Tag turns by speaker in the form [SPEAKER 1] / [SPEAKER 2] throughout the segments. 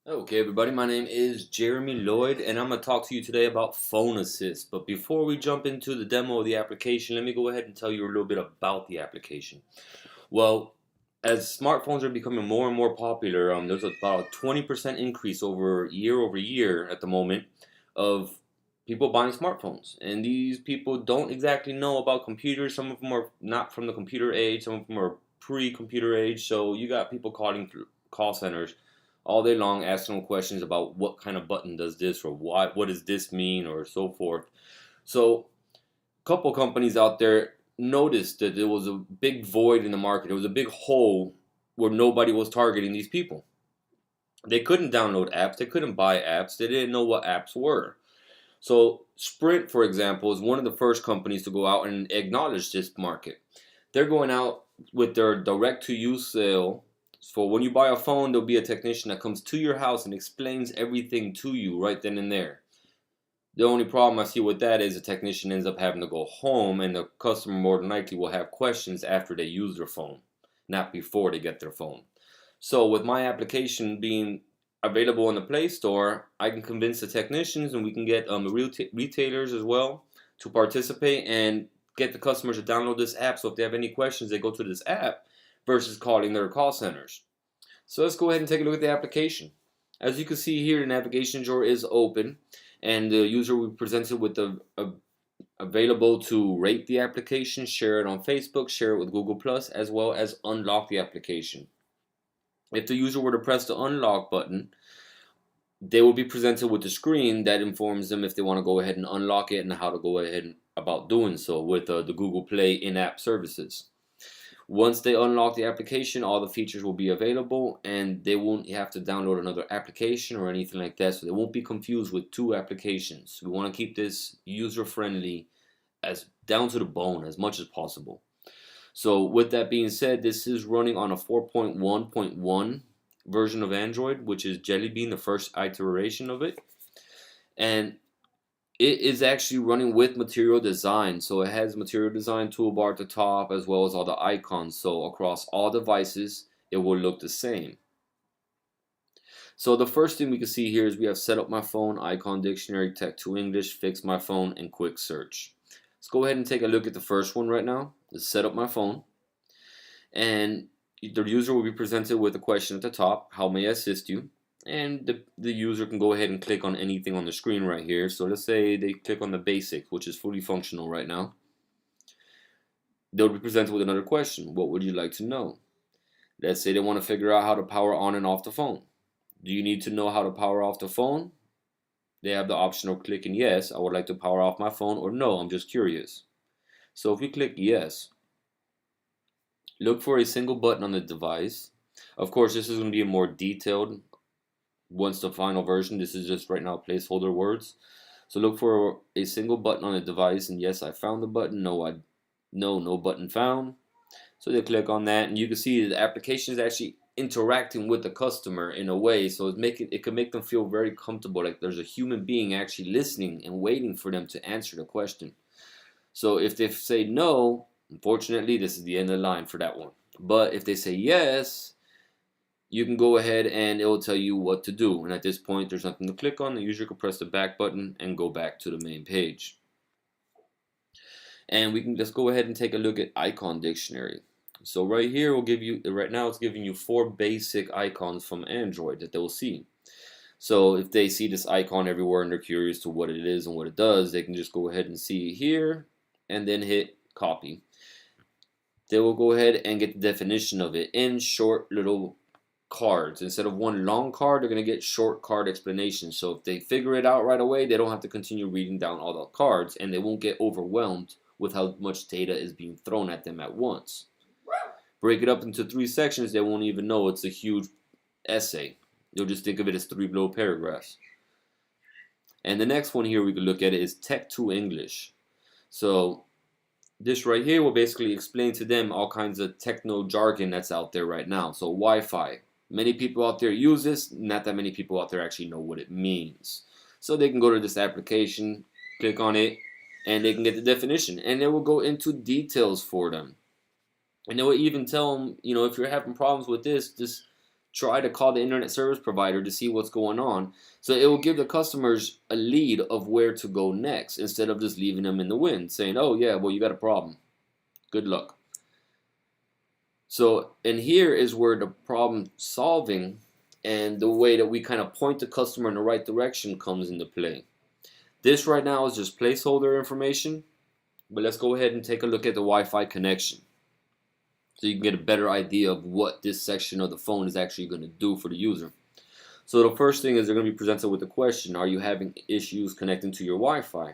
[SPEAKER 1] Okay, everybody, my name is Jeremy Lloyd, and I'm going to talk to you today about Phone Assist. But before we jump into the demo of the application, let me go ahead and tell you a little bit about the application. Well, as smartphones are becoming more and more popular, there's about a 20% increase over year at the moment of people buying smartphones. And these people don't exactly know about computers. Some of them are not from the computer age, some of them are pre-computer age. So you got people calling through call centers all day long asking them questions about what kind of button does this or what does this mean or so forth. So a couple companies out there noticed that there was a big void in the market. There was a big hole where nobody was targeting these people. They couldn't download apps, they couldn't buy apps, they didn't know what apps were. So Sprint, for example, is one of the first companies to go out and acknowledge this market. They're going out with their direct to use sale. So when you buy a phone, there'll be a technician that comes to your house and explains everything to you right then and there. The only problem I see with that is the technician ends up having to go home, and the customer more than likely will have questions after they use their phone, not before they get their phone. So with my application being available in the Play Store, I can convince the technicians, and we can get retailers as well to participate and get the customers to download this app. So if they have any questions, they go to this app versus calling their call centers. So let's go ahead and take a look at the application. As you can see here, the navigation drawer is open, and the user will be presented with the available to rate the application, share it on Facebook, share it with Google Plus, as well as unlock the application. If the user were to press the unlock button, they will be presented with a screen that informs them if they want to go ahead and unlock it and how to go ahead about doing so with the Google Play in-app services. Once they unlock the application, all the features will be available, and they won't have to download another application or anything like that, so they won't be confused with two applications. We want to keep this user friendly as down to the bone as much as possible. So with that being said, this is running on a 4.1.1 version of Android, which is Jelly Bean, the first iteration of it. And it is actually running with Material Design. So it has Material Design toolbar at the top as well as all the icons. So across all devices, it will look the same. So the first thing we can see here is we have Set Up My Phone, Icon Dictionary, Tech to English, Fix My Phone, and Quick Search. Let's go ahead and take a look at the first one right now. Let's set up my phone. And the user will be presented with a question at the top, how may I assist you? And the user can go ahead and click on anything on the screen right here. So let's say they click on the basics, which is fully functional right now. They'll be presented with another question. What would you like to know? Let's say they want to figure out how to power on and off the phone. Do you need to know how to power off the phone? They have the option of clicking yes, I would like to power off my phone, or no, I'm just curious. So if we click yes, look for a single button on the device. Of course, this is going to be more detailed once the final version. This is just right now placeholder words. So look for a single button on the device, and yes, I found the button. No button found. So they click on that, and you can see the application is actually interacting with the customer in a way, so it can make them feel very comfortable, like there's a human being actually listening and waiting for them to answer the question. So if they say no, unfortunately, this is the end of the line for that one. But if they say yes, you can go ahead and it will tell you what to do. And at this point, there's nothing to click on. The user can press the back button and go back to the main page. And we can just go ahead and take a look at Icon Dictionary. So right here, right now it's giving you 4 basic icons from Android that they'll see. So if they see this icon everywhere and they're curious to what it is and what it does, they can just go ahead and see here and then hit copy. They will go ahead and get the definition of it in short little cards. Instead of one long card, they're going to get short card explanations. So if they figure it out right away, they don't have to continue reading down all the cards, and they won't get overwhelmed with how much data is being thrown at them at once. Break it up into 3 sections, they won't even know it's a huge essay. You'll just think of it as 3 little paragraphs. And the next one here we can look at it is Tech to English. So this right here will basically explain to them all kinds of techno jargon that's out there right now. So Wi-Fi. Many people out there use this, not that many people out there actually know what it means. So they can go to this application, click on it, and they can get the definition. And it will go into details for them. And it will even tell them, if you're having problems with this, just try to call the internet service provider to see what's going on. So it will give the customers a lead of where to go next instead of just leaving them in the wind saying, oh yeah, well, you got a problem. Good luck. So, and here is where the problem solving and the way that we kind of point the customer in the right direction comes into play. This right now is just placeholder information, but let's go ahead and take a look at the Wi-Fi connection so you can get a better idea of what this section of the phone is actually going to do for the user. So the first thing is they're going to be presented with the question, are you having issues connecting to your Wi-Fi?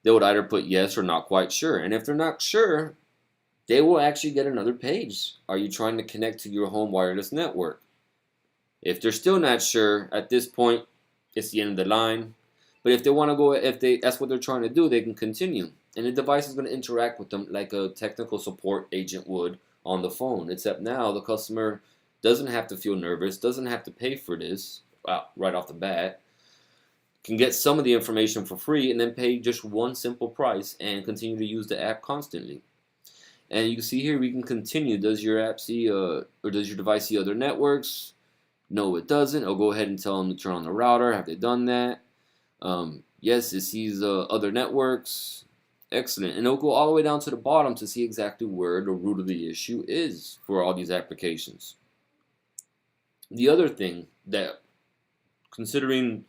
[SPEAKER 1] They would either put yes or not quite sure. And if they're not sure, they will actually get another page. Are you trying to connect to your home wireless network? If they're still not sure, at this point, it's the end of the line. But if they want to go, if that's what they're trying to do, they can continue. And the device is going to interact with them like a technical support agent would on the phone. Except now the customer doesn't have to feel nervous, doesn't have to pay for this right off the bat. Can get some of the information for free and then pay just one simple price and continue to use the app constantly. And you can see here we can continue. Does your app see or does your device see other networks? No, it doesn't. I'll go ahead and tell them to turn on the router. Have they done that? Yes, it sees other networks. Excellent. And it'll go all the way down to the bottom to see exactly where the root of the issue is for all these applications. The other thing that, considering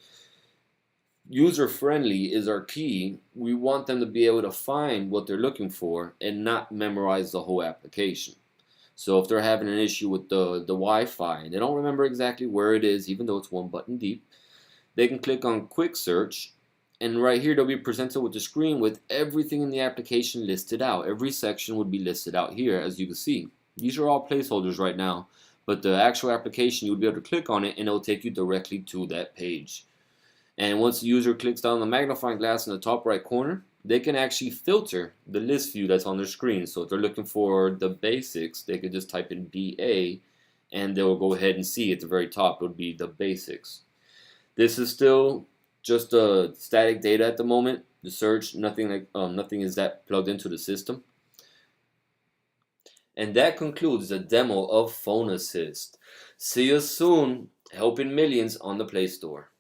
[SPEAKER 1] user-friendly is our key, we want them to be able to find what they're looking for and not memorize the whole application. So if they're having an issue with the Wi-Fi and they don't remember exactly where it is, even though it's one button deep, they can click on Quick Search, and right here they'll be presented with the screen with everything in the application listed out. Every section would be listed out here, as you can see. These are all placeholders right now, but the actual application, you'll be able to click on it and it'll take you directly to that page. And once the user clicks down the magnifying glass in the top right corner, they can actually filter the list view that's on their screen. So if they're looking for the basics, they could just type in BA and they'll go ahead and see at the very top it would be the basics. This is still just static data at the moment. The search, nothing is that plugged into the system. And that concludes the demo of Phone Assist. See you soon, helping millions on the Play Store.